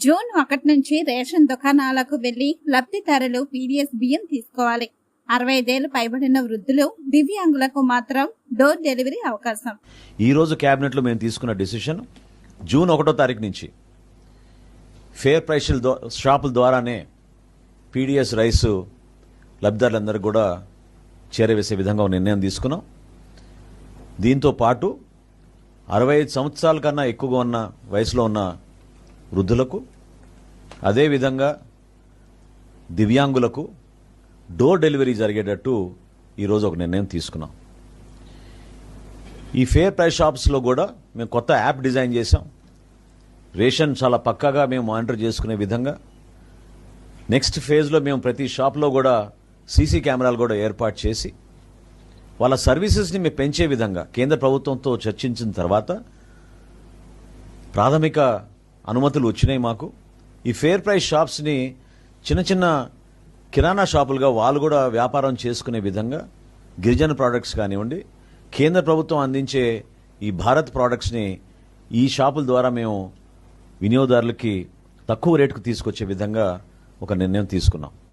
June 1 నుంచి ration దుకాణాలకు వెళ్లి లబ్ధిదారులు పీడీఎస్ బియ్యం తీసుకోవాలి. 65 ఏళ్లు పైబడిన వృద్ధులు, దివ్యాంగులకు మాత్రం డోర్ డెలివరీ అవకాశం. ఈ రోజు కేబినెట్లో మేము తీసుకున్న డిసిషన్ జూన్ 1వ తారీఖు నుంచి ఫేర్ ప్రైస్ షాపుల ద్వారానే పీడీఎస్ రైస్ లబ్ధిదారులందరూ కూడా చేరవేసే విధంగా నిర్ణయం తీసుకున్నాం. దీంతో పాటు 65 సంవత్సరాల కన్నా ఎక్కువగా ఉన్న వయసులో ఉన్న వృద్ధులకు, అదేవిధంగా దివ్యాంగులకు డోర్ డెలివరీ జరిగేటట్టు ఈరోజు ఒక నిర్ణయం తీసుకున్నాం. ఈ ఫేర్ ప్రైస్ షాప్స్లో కూడా మేము కొత్త యాప్ డిజైన్ చేసాం. రేషన్ చాలా పక్కాగా మేము మానిటర్ చేసుకునే విధంగా నెక్స్ట్ ఫేజ్లో మేము ప్రతి షాప్లో కూడా సీసీ కెమెరాలు కూడా ఏర్పాటు చేసి వాళ్ళ సర్వీసెస్ని మేము పెంచే విధంగా కేంద్ర ప్రభుత్వంతో చర్చించిన తర్వాత ప్రాథమిక అనుమతులు వచ్చినాయి మాకు. ఈ ఫేర్ ప్రైస్ షాప్స్ని చిన్న చిన్న కిరాణా షాపులుగా వాళ్ళు కూడా వ్యాపారం చేసుకునే విధంగా గిరిజన ప్రోడక్ట్స్ కానివ్వండి, కేంద్ర ప్రభుత్వం అందించే ఈ భారత్ ప్రోడక్ట్స్ని ఈ షాపుల ద్వారా మేము వినియోగదారులకి తక్కువ రేటుకు తీసుకొచ్చే విధంగా ఒక నిర్ణయం తీసుకున్నాం.